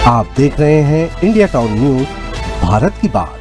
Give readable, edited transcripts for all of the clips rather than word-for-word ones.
आप देख रहे हैं इंडिया टाउन न्यूज, भारत की बात।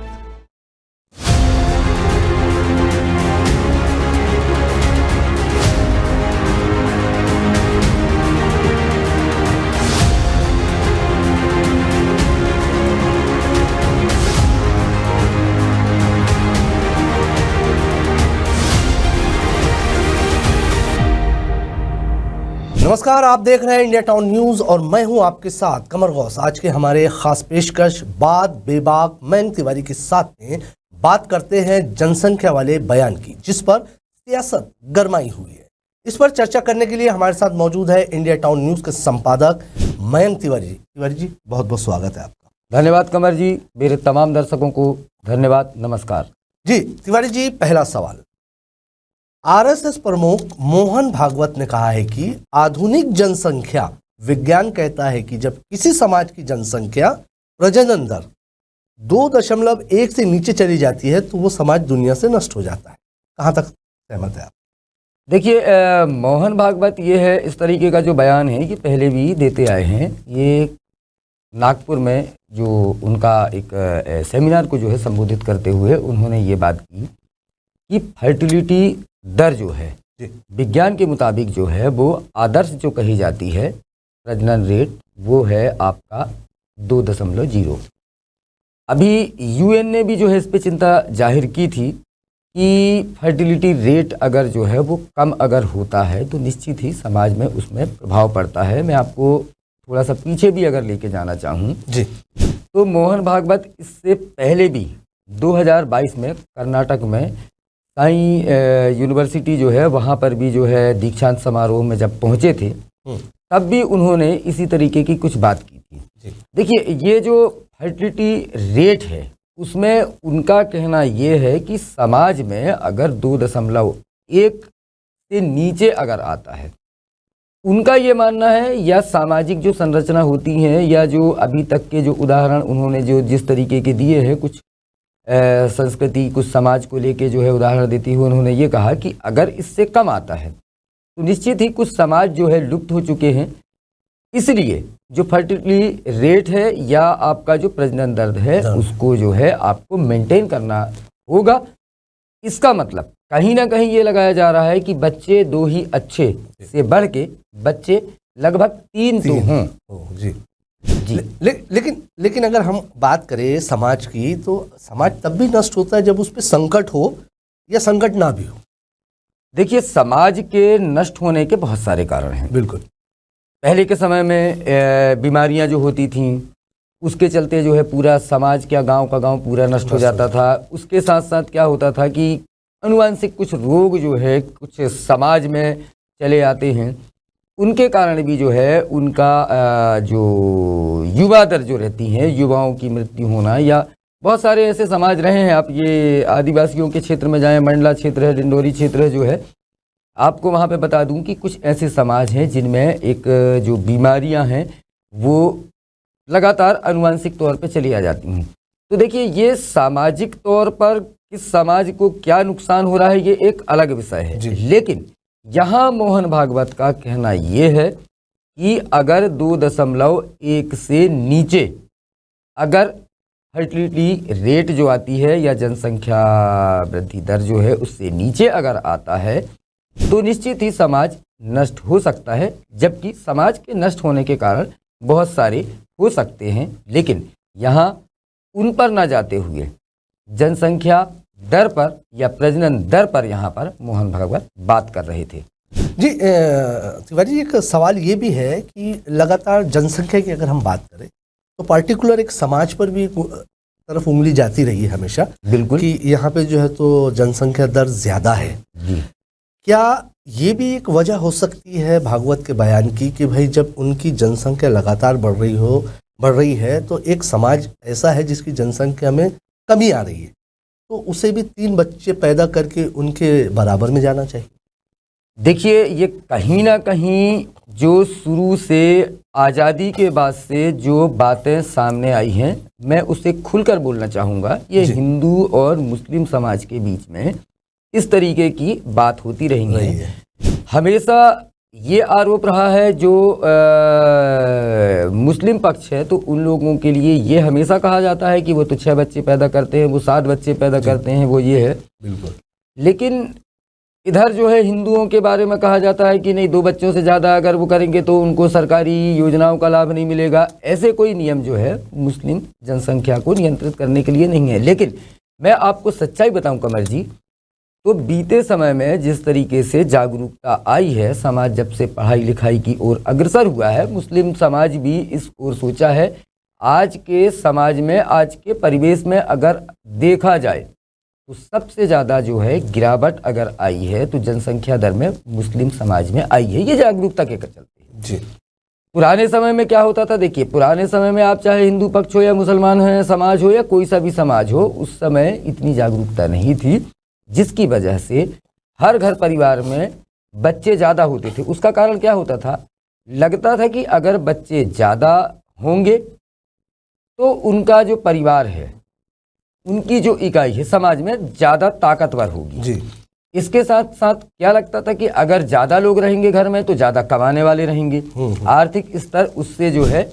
नमस्कार, आप देख रहे हैं इंडिया टाउन न्यूज और मैं हूं आपके साथ कमर गौस। आज के हमारे खास पेशकश बात बेबाक मयंक तिवारी के साथ में बात करते हैं जनसंख्या वाले बयान की, जिस पर सियासत गरमाई हुई है। इस पर चर्चा करने के लिए हमारे साथ मौजूद है इंडिया टाउन न्यूज के संपादक मयंक तिवारी। तिवारी जी, बहुत बहुत स्वागत है आपका। धन्यवाद कमर जी, मेरे तमाम दर्शकों को धन्यवाद, नमस्कार जी। तिवारी जी, पहला सवाल, आरएसएस प्रमुख मोहन भागवत ने कहा है कि आधुनिक जनसंख्या विज्ञान कहता है कि जब किसी समाज की जनसंख्या प्रजनन दर 2.1 से नीचे चली जाती है तो वो समाज दुनिया से नष्ट हो जाता है। कहाँ तक सहमत है आप? देखिए, मोहन भागवत ये है, इस तरीके का जो बयान है कि पहले भी देते आए हैं। ये नागपुर में जो उनका एक सेमिनार को जो है संबोधित करते हुए उन्होंने ये बात की कि फर्टिलिटी दर जो है विज्ञान के मुताबिक जो है वो आदर्श जो कही जाती है प्रजनन रेट, वो है आपका 2.0। अभी यूएन ने भी जो है इस पे चिंता जाहिर की थी कि फर्टिलिटी रेट अगर जो है वो कम अगर होता है तो निश्चित ही समाज में उसमें प्रभाव पड़ता है। मैं आपको थोड़ा सा पीछे भी अगर लेके जाना चाहूँ जी, तो मोहन भागवत इससे पहले भी 2022 में कर्नाटक में साई यूनिवर्सिटी जो है वहाँ पर भी जो है दीक्षांत समारोह में जब पहुँचे थे तब भी उन्होंने इसी तरीके की कुछ बात की थी। देखिए, ये जो फर्टिलिटी रेट है उसमें उनका कहना ये है कि समाज में अगर 2.1 से नीचे अगर आता है, उनका ये मानना है, या सामाजिक जो संरचना होती है या जो अभी तक के जो उदाहरण उन्होंने जो जिस तरीके के दिए हैं, कुछ संस्कृति कुछ समाज को लेके जो है उदाहरण देती हुए उन्होंने ये कहा कि अगर इससे कम आता है तो निश्चित ही कुछ समाज जो है लुप्त हो चुके हैं। इसलिए जो फर्टिलिटी रेट है या आपका जो प्रजनन दर है उसको जो है आपको मेंटेन करना होगा। इसका मतलब कहीं ना कहीं ये लगाया जा रहा है कि बच्चे 2 ही अच्छे से बढ़ के बच्चे लगभग 3 तो हों जी। लेकिन अगर हम बात करें समाज की, तो समाज तब भी नष्ट होता है जब उस पर संकट हो या संकट ना भी हो। देखिए, समाज के नष्ट होने के बहुत सारे कारण हैं। बिल्कुल, पहले के समय में बीमारियां जो होती थीं उसके चलते जो है पूरा समाज, क्या गांव का गांव पूरा नष्ट हो जाता था। उसके साथ साथ क्या होता था कि अनुवांशिक कुछ रोग जो है कुछ समाज में चले आते हैं, उनके कारण भी जो है उनका जो युवा दर जो रहती हैं, युवाओं की मृत्यु होना, या बहुत सारे ऐसे समाज रहे हैं। आप ये आदिवासियों के क्षेत्र में जाएं, मंडला क्षेत्र है, डिंडोरी क्षेत्र है, जो है आपको वहाँ पे बता दूं कि कुछ ऐसे समाज हैं जिनमें एक जो बीमारियां हैं वो लगातार अनुवांशिक तौर पे चली आ जाती हैं। तो देखिए, ये सामाजिक तौर पर किस समाज को क्या नुकसान हो रहा है ये एक अलग विषय है। लेकिन यहाँ मोहन भागवत का कहना ये है कि अगर 2.1 से नीचे अगर फर्टिलिटी रेट जो आती है या जनसंख्या वृद्धि दर जो है उससे नीचे अगर आता है तो निश्चित ही समाज नष्ट हो सकता है। जबकि समाज के नष्ट होने के कारण बहुत सारे हो सकते हैं, लेकिन यहाँ उन पर ना जाते हुए जनसंख्या दर पर या प्रजनन दर पर यहाँ पर मोहन भागवत बात कर रहे थे जी। तिवारी जी, एक सवाल ये भी है कि लगातार जनसंख्या की अगर हम बात करें तो पार्टिकुलर एक समाज पर भी तरफ उंगली जाती रही है हमेशा। बिल्कुल, कि यहाँ पे जो है तो जनसंख्या दर ज्यादा है जी। क्या ये भी एक वजह हो सकती है भागवत के बयान की कि भाई जब उनकी जनसंख्या लगातार बढ़ रही है तो एक समाज ऐसा है जिसकी जनसंख्या में कमी आ रही है, तो उसे भी 3 बच्चे पैदा करके उनके बराबर में जाना चाहिए? देखिए, ये कहीं ना कहीं जो शुरू से आज़ादी के बाद से जो बातें सामने आई हैं, मैं उसे खुलकर बोलना चाहूँगा। ये हिंदू और मुस्लिम समाज के बीच में इस तरीके की बात होती रही है। हमेशा ये आरोप रहा है जो मुस्लिम पक्ष है तो उन लोगों के लिए ये हमेशा कहा जाता है कि वो तो 6 बच्चे पैदा करते हैं, वो 7 बच्चे पैदा करते हैं, वो ये है। बिल्कुल। लेकिन इधर जो है हिंदुओं के बारे में कहा जाता है कि नहीं, 2 बच्चों से ज़्यादा अगर वो करेंगे तो उनको सरकारी योजनाओं का लाभ नहीं मिलेगा। ऐसे कोई नियम जो है मुस्लिम जनसंख्या को नियंत्रित करने के लिए नहीं है। लेकिन मैं आपको सच्चाई बताऊं कमर जी, तो बीते समय में जिस तरीके से जागरूकता आई है, समाज जब से पढ़ाई लिखाई की ओर अग्रसर हुआ है, मुस्लिम समाज भी इस ओर सोचा है। आज के समाज में, आज के परिवेश में अगर देखा जाए तो सबसे ज़्यादा जो है गिरावट अगर आई है तो जनसंख्या दर में मुस्लिम समाज में आई है। ये जागरूकता के चलते है जी। पुराने समय में क्या होता था, देखिए पुराने समय में आप चाहे हिंदू पक्ष हो या मुसलमान है समाज हो या कोई सा भी समाज हो, उस समय इतनी जागरूकता नहीं थी, जिसकी वजह से हर घर परिवार में बच्चे ज़्यादा होते थे। उसका कारण क्या होता था, लगता था कि अगर बच्चे ज़्यादा होंगे तो उनका जो परिवार है, उनकी जो इकाई है समाज में ज़्यादा ताकतवर होगी जी। इसके साथ साथ क्या लगता था कि अगर ज़्यादा लोग रहेंगे घर में तो ज़्यादा कमाने वाले रहेंगे, आर्थिक स्तर उससे जो है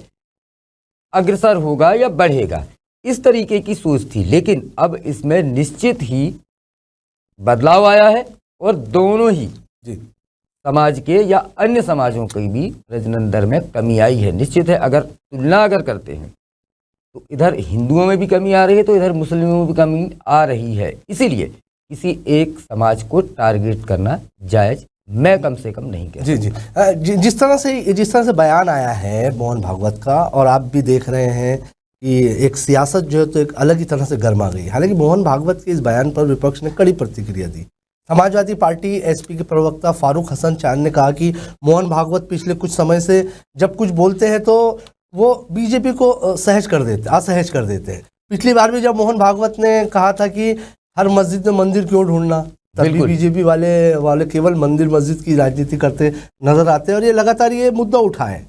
अग्रसर होगा या बढ़ेगा, इस तरीके की सोच थी। लेकिन अब इसमें निश्चित ही बदलाव आया है और दोनों ही जी समाज के या अन्य समाजों की भी प्रजनन दर में कमी आई है। निश्चित है, अगर तुलना अगर करते हैं तो इधर हिंदुओं में भी कमी आ रही है तो इधर मुस्लिमों में भी कमी आ रही है। इसीलिए किसी एक समाज को टारगेट करना जायज मैं कम से कम नहीं कहता। जी जी। जिस तरह से बयान आया है मोहन भागवत का, और आप भी देख रहे हैं कि एक सियासत जो है तो एक अलग ही तरह से गर्मा गई। हालांकि मोहन भागवत के इस बयान पर विपक्ष ने कड़ी प्रतिक्रिया दी। समाजवादी पार्टी एसपी के प्रवक्ता फारूक हसन चांद ने कहा कि मोहन भागवत पिछले कुछ समय से जब कुछ बोलते हैं तो वो बीजेपी को असहज कर देते हैं। पिछली बार भी जब मोहन भागवत ने कहा था कि हर मस्जिद में मंदिर क्यों ढूंढना, तभी बीजेपी वाले केवल मंदिर मस्जिद की राजनीति करते नजर आते हैं और ये लगातार ये मुद्दा उठा है।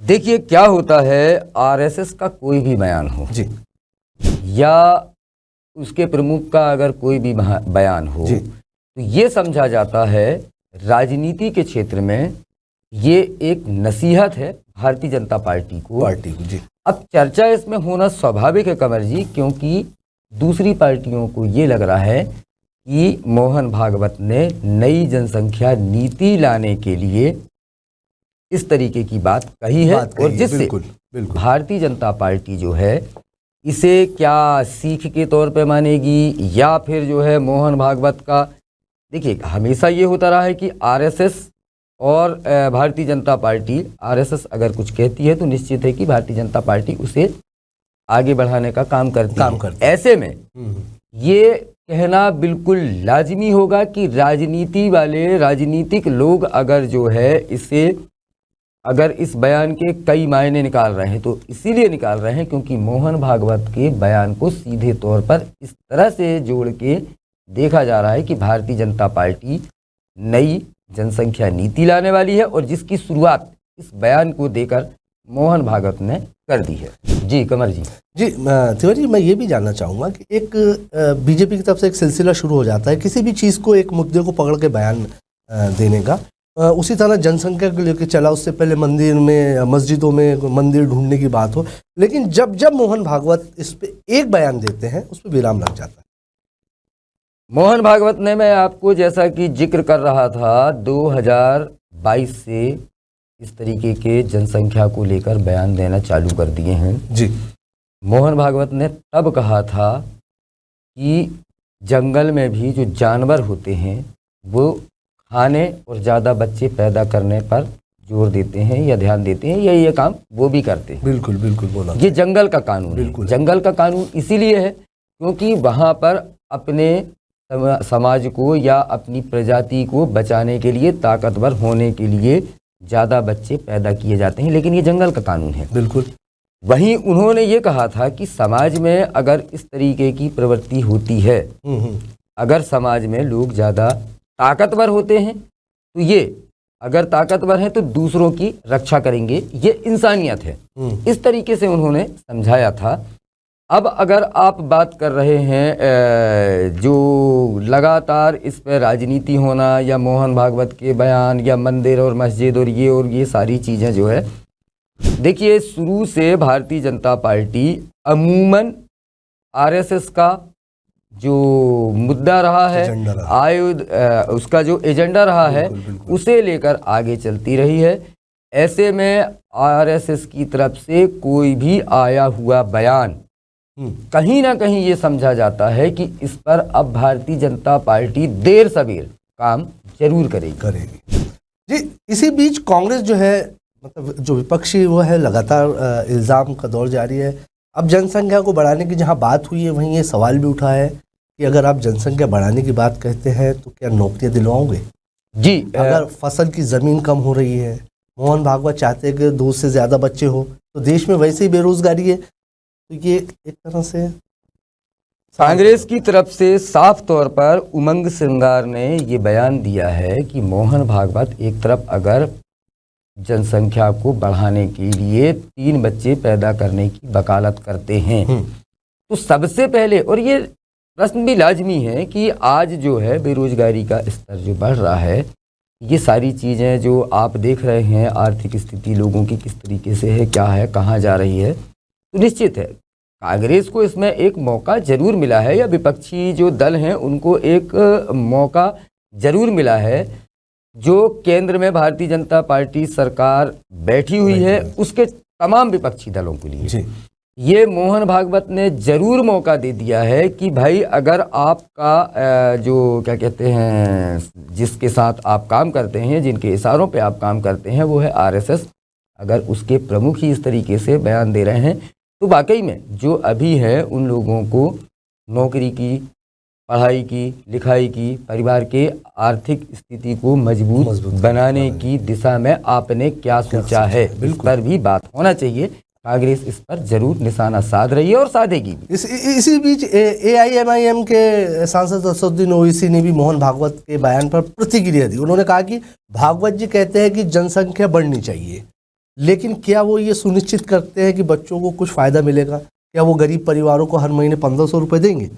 देखिए क्या होता है, आरएसएस का कोई भी बयान हो जी, या उसके प्रमुख का अगर कोई भी बयान हो तो ये समझा जाता है राजनीति के क्षेत्र में ये एक नसीहत है भारतीय जनता पार्टी को। जी। अब चर्चा इसमें होना स्वाभाविक है कमर जी, क्योंकि दूसरी पार्टियों को ये लग रहा है कि मोहन भागवत ने नई जनसंख्या नीति लाने के लिए इस तरीके की बात कही है और जिससे भारतीय जनता पार्टी जो है इसे क्या सीख के तौर पे मानेगी या फिर जो है मोहन भागवत का, देखिए हमेशा ये होता रहा है कि आरएसएस और भारतीय जनता पार्टी, आरएसएस अगर कुछ कहती है तो निश्चित है कि भारतीय जनता पार्टी उसे आगे बढ़ाने का काम करती है। ऐसे में ये कहना बिल्कुल लाजिमी होगा कि राजनीतिक लोग अगर जो है इसे, अगर इस बयान के कई मायने निकाल रहे हैं तो इसीलिए निकाल रहे हैं क्योंकि मोहन भागवत के बयान को सीधे तौर पर इस तरह से जोड़ के देखा जा रहा है कि भारतीय जनता पार्टी नई जनसंख्या नीति लाने वाली है और जिसकी शुरुआत इस बयान को देकर मोहन भागवत ने कर दी है। जी कमर जी। जी तिवारी जी, मैं ये भी जानना चाहूँगा कि एक बीजेपी की तरफ से एक सिलसिला शुरू हो जाता है किसी भी चीज़ को, एक मुद्दे को पकड़ के बयान देने का। उसी तरह जनसंख्या को लेकर चला, उससे पहले मस्जिदों में मंदिर ढूंढने की बात हो, लेकिन जब मोहन भागवत इस पे एक बयान देते हैं उस पर विराम लग जाता है। मोहन भागवत ने, मैं आपको जैसा कि जिक्र कर रहा था, 2022 से इस तरीके के जनसंख्या को लेकर बयान देना चालू कर दिए हैं। जी। मोहन भागवत ने तब कहा था कि जंगल में भी जो जानवर होते हैं वो खाने और ज़्यादा बच्चे पैदा करने पर जोर देते हैं या ध्यान देते हैं या ये काम वो भी करते हैं। बिल्कुल बिल्कुल बोला। ये जंगल का कानून है। जंगल का कानून इसीलिए है क्योंकि वहाँ पर अपने समाज को या अपनी प्रजाति को बचाने के लिए, ताकतवर होने के लिए ज़्यादा बच्चे पैदा किए जाते हैं, लेकिन ये जंगल का कानून है। बिल्कुल। वहीं उन्होंने ये कहा था कि समाज में अगर इस तरीके की प्रवृत्ति होती है, अगर समाज में लोग ज़्यादा ताकतवर होते हैं तो ये अगर ताकतवर हैं तो दूसरों की रक्षा करेंगे, ये इंसानियत है। इस तरीके से उन्होंने समझाया था। अब अगर आप बात कर रहे हैं जो लगातार इस पर राजनीति होना या मोहन भागवत के बयान या मंदिर और मस्जिद और ये सारी चीज़ें जो है देखिए, शुरू से भारतीय जनता पार्टी अमूमन आरएसएस का जो मुद्दा रहा है, एजेंडा रहा। उसका जो एजेंडा रहा है, बिल्कुल। उसे लेकर आगे चलती रही है। ऐसे में आरएसएस की तरफ से कोई भी आया हुआ बयान कहीं ना कहीं ये समझा जाता है कि इस पर अब भारतीय जनता पार्टी देर सवेर काम जरूर करेगी। जी, इसी बीच कांग्रेस जो है, मतलब जो विपक्षी वो है, लगातार इल्ज़ाम का दौर जारी है। अब जनसंख्या को बढ़ाने की जहां बात हुई है, वहीं ये सवाल भी उठा है कि अगर आप जनसंख्या बढ़ाने की बात कहते हैं तो क्या नौकरियां दिलवाओगे? जी, अगर फसल की ज़मीन कम हो रही है, मोहन भागवत चाहते हैं कि 2 से ज़्यादा बच्चे हो, तो देश में वैसे ही बेरोजगारी है, तो ये एक तरह से कांग्रेस की तरफ से साफ तौर पर उमंग सिंगार ने ये बयान दिया है कि मोहन भागवत एक तरफ अगर जनसंख्या को बढ़ाने के लिए 3 बच्चे पैदा करने की वकालत करते हैं, तो सबसे पहले, और ये प्रश्न भी लाजमी है कि आज जो है बेरोजगारी का स्तर जो बढ़ रहा है, ये सारी चीज़ें जो आप देख रहे हैं, आर्थिक स्थिति लोगों की किस तरीके से है, क्या है, कहाँ जा रही है, तो निश्चित है कांग्रेस को इसमें एक मौका जरूर मिला है, या विपक्षी जो दल हैं उनको एक मौका जरूर मिला है। जो केंद्र में भारतीय जनता पार्टी सरकार बैठी हुई है, उसके तमाम विपक्षी दलों के लिए ये मोहन भागवत ने जरूर मौका दे दिया है कि भाई अगर आपका जो क्या कहते हैं, जिसके साथ आप काम करते हैं, जिनके इशारों पे आप काम करते हैं, वो है आरएसएस, अगर उसके प्रमुख ही इस तरीके से बयान दे रहे हैं, तो वाकई में जो अभी है उन लोगों को नौकरी की, पढ़ाई की, लिखाई की, परिवार के आर्थिक स्थिति को मजबूत बनाने की दिशा में आपने क्या सोचा है, इस पर भी बात होना चाहिए। कांग्रेस इस पर जरूर निशाना साध रही है और साधेगी। इसी बीच AIMIM के सांसद असदुद्दीन ओवैसी ने भी मोहन भागवत के बयान पर प्रतिक्रिया दी। उन्होंने कहा कि भागवत जी कहते हैं कि जनसंख्या बढ़नी चाहिए, लेकिन क्या वो ये सुनिश्चित करते हैं कि बच्चों को कुछ फायदा मिलेगा? क्या वो गरीब परिवारों को हर महीने 1500 रुपए देंगे?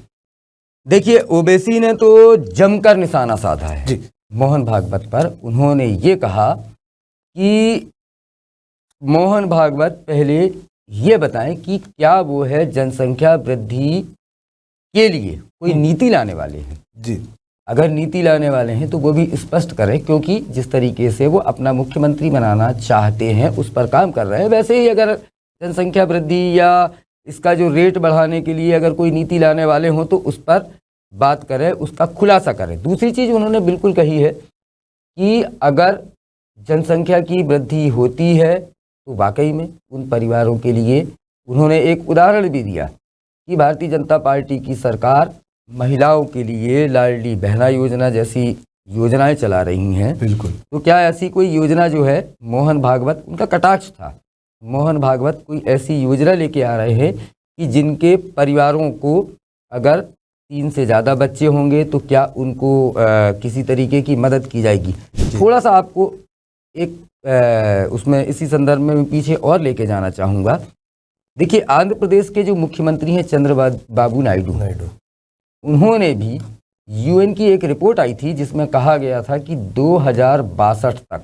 देखिए, ओवैसी ने तो जमकर निशाना साधा है जी मोहन भागवत पर। उन्होंने ये कहा कि मोहन भागवत पहले ये बताएं कि क्या वो है जनसंख्या वृद्धि के लिए कोई नीति लाने वाले हैं जी। अगर नीति लाने वाले हैं तो वो भी स्पष्ट करें, क्योंकि जिस तरीके से वो अपना मुख्यमंत्री बनाना चाहते हैं उस पर काम कर रहे हैं, वैसे ही अगर जनसंख्या वृद्धि या इसका जो रेट बढ़ाने के लिए अगर कोई नीति लाने वाले हों तो उस पर बात करें, उसका खुलासा करें। दूसरी चीज़ उन्होंने बिल्कुल कही है कि अगर जनसंख्या की वृद्धि होती है तो वाकई में उन परिवारों के लिए, उन्होंने एक उदाहरण भी दिया कि भारतीय जनता पार्टी की सरकार महिलाओं के लिए लाडली बहना योजना जैसी योजनाएं चला रही हैं। बिल्कुल। तो क्या ऐसी कोई योजना जो है, मोहन भागवत उनका कटाक्ष था, मोहन भागवत कोई ऐसी योजना लेके आ रहे हैं कि जिनके परिवारों को अगर 3 से ज़्यादा बच्चे होंगे तो क्या उनको किसी तरीके की मदद की जाएगी? थोड़ा सा आपको एक उसमें इसी संदर्भ में पीछे और लेके जाना चाहूँगा। देखिए, आंध्र प्रदेश के जो मुख्यमंत्री हैं चंद्रबाबू नायडू, उन्होंने भी UN की एक रिपोर्ट आई थी जिसमें कहा गया था कि 2062 तक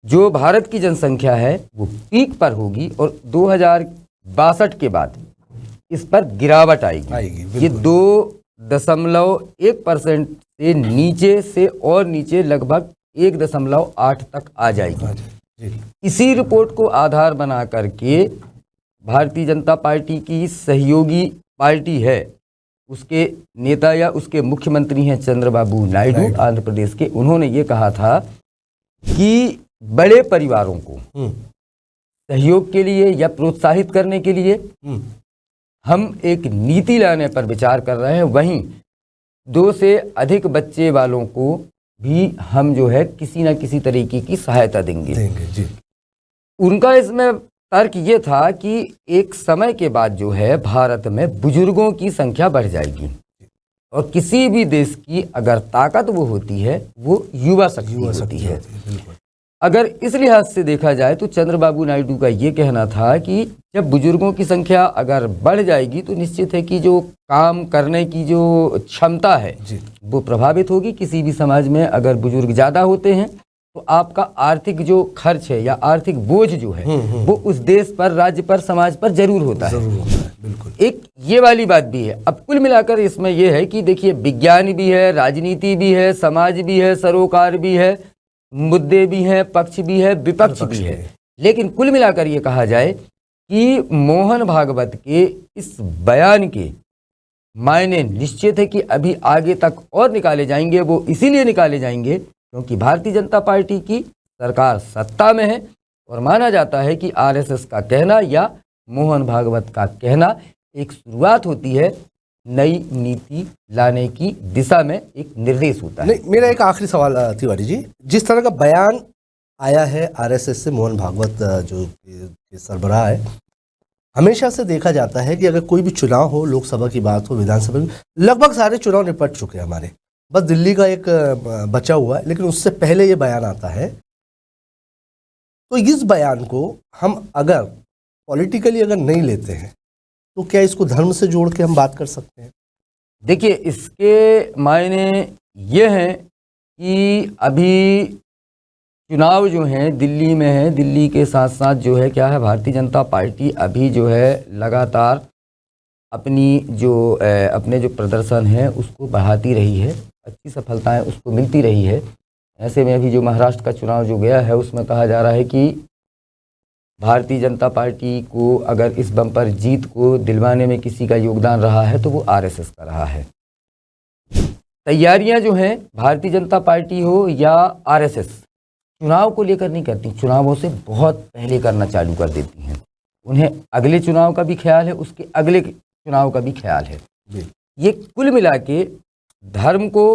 जो भारत की जनसंख्या है वो पीक पर होगी और 2062 के बाद इस पर गिरावट आएगी। ये 2.1% से नीचे से और नीचे लगभग 1.8 तक आ जाएगी। इसी रिपोर्ट को आधार बना करके भारतीय जनता पार्टी की सहयोगी पार्टी है, उसके नेता या उसके मुख्यमंत्री हैं चंद्रबाबू नायडू आंध्र प्रदेश के। उन्होंने ये कहा था कि बड़े परिवारों को सहयोग के लिए या प्रोत्साहित करने के लिए हम एक नीति लाने पर विचार कर रहे हैं, वहीं 2 से अधिक बच्चे वालों को भी हम जो है किसी ना किसी तरीके की सहायता देंगे जी। उनका इसमें तर्क ये था कि एक समय के बाद जो है भारत में बुजुर्गों की संख्या बढ़ जाएगी और किसी भी देश की अगर ताकत वो होती है वो युवा शक्ति होती है। अगर इस लिहाज से देखा जाए तो चंद्रबाबू नायडू का ये कहना था कि जब बुजुर्गों की संख्या अगर बढ़ जाएगी तो निश्चित है कि जो काम करने की जो क्षमता है वो प्रभावित होगी। किसी भी समाज में अगर बुजुर्ग ज़्यादा होते हैं तो आपका आर्थिक जो खर्च है या आर्थिक बोझ जो है वो उस देश पर, राज्य पर, समाज पर जरूर होता है। बिल्कुल। एक ये वाली बात भी है। अब कुल मिलाकर इसमें ये है कि देखिए, विज्ञान भी है, राजनीति भी है, समाज भी है, सरोकार भी है, मुद्दे भी हैं, पक्ष भी है, विपक्ष भी है। लेकिन कुल मिलाकर ये कहा जाए कि मोहन भागवत के इस बयान के मायने निश्चित है कि अभी आगे तक और निकाले जाएंगे। वो इसीलिए निकाले जाएंगे क्योंकि भारतीय जनता पार्टी की सरकार सत्ता में है और माना जाता है कि आरएसएस का कहना या मोहन भागवत का कहना एक शुरुआत होती है नई नीति लाने की दिशा में, एक निर्देश होता है। नहीं, मेरा एक आखिरी सवाल तिवारी जी, जिस तरह का बयान आया है आरएसएस से, मोहन भागवत जो सरबराह है, हमेशा से देखा जाता है कि अगर कोई भी चुनाव हो, लोकसभा की बात हो, विधानसभा की, लगभग सारे चुनाव निपट चुके हैं हमारे, बस दिल्ली का एक बचा हुआ है, लेकिन उससे पहले ये बयान आता है। तो इस बयान को हम अगर पॉलिटिकली अगर नहीं लेते हैं तो क्या इसको धर्म से जोड़ के हम बात कर सकते हैं? देखिए, इसके मायने ये हैं कि अभी चुनाव जो हैं दिल्ली में है, दिल्ली के साथ साथ जो है क्या है, भारतीय जनता पार्टी अभी जो है लगातार अपने जो प्रदर्शन है उसको बढ़ाती रही है, अच्छी सफलताएं उसको मिलती रही है। ऐसे में अभी जो महाराष्ट्र का चुनाव जो गया है उसमें कहा जा रहा है कि भारतीय जनता पार्टी को अगर इस बम्पर जीत को दिलवाने में किसी का योगदान रहा है तो वो आरएसएस का रहा है। तैयारियां जो हैं भारतीय जनता पार्टी हो या आरएसएस चुनाव को लेकर नहीं करती, चुनावों से बहुत पहले करना चालू कर देती हैं। उन्हें अगले चुनाव का भी ख्याल है, उसके अगले चुनाव का भी ख्याल है। ये कुल मिला के धर्म को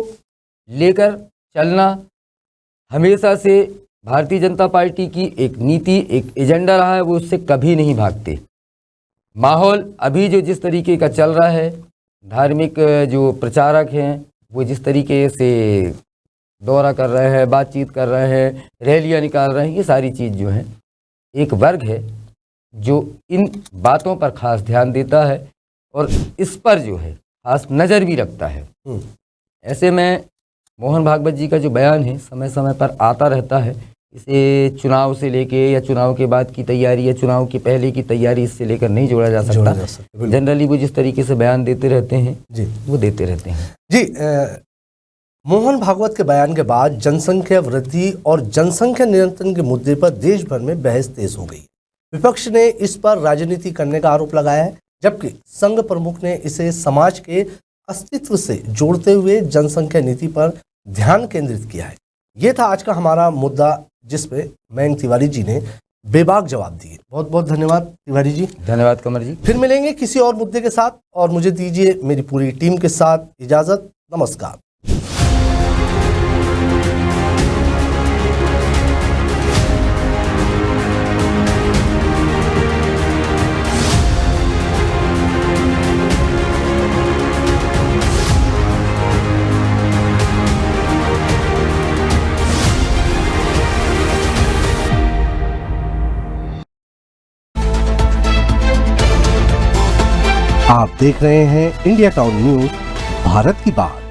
लेकर चलना हमेशा से भारतीय जनता पार्टी की एक नीति, एक एजेंडा रहा है, वो उससे कभी नहीं भागते। माहौल अभी जो जिस तरीके का चल रहा है, धार्मिक जो प्रचारक हैं वो जिस तरीके से दौरा कर रहे हैं, बातचीत कर रहे हैं, रैलियां निकाल रहे हैं, ये सारी चीज़ जो है, एक वर्ग है जो इन बातों पर खास ध्यान देता है और इस पर जो है खास नज़र भी रखता है। ऐसे में मोहन भागवत जी का जो बयान है समय समय पर आता रहता है। इसे चुनाव से लेके या चुनाव के बाद की तैयारी या चुनाव के पहले की तैयारी इससे लेकर नहीं जोड़ा जा सकता। जनरली वो जिस तरीके से बयान देते रहते हैं जी, वो देते रहते हैं जी। मोहन भागवत के बयान के बाद जनसंख्या वृद्धि और जनसंख्या नियंत्रण के मुद्दे पर देश भर में बहस तेज हो गई। विपक्ष ने इस पर राजनीति करने का आरोप लगाया है, जबकि संघ प्रमुख ने इसे समाज के अस्तित्व से जोड़ते हुए जनसंख्या नीति पर ध्यान केंद्रित किया है। ये था आज का हमारा मुद्दा, जिसपे मयंक तिवारी जी ने बेबाक जवाब दिए। बहुत बहुत धन्यवाद तिवारी जी। धन्यवाद कमर जी। फिर मिलेंगे किसी और मुद्दे के साथ, और मुझे दीजिए मेरी पूरी टीम के साथ इजाजत। नमस्कार। आप देख रहे हैं इंडिया टाउन न्यूज, भारत की बात।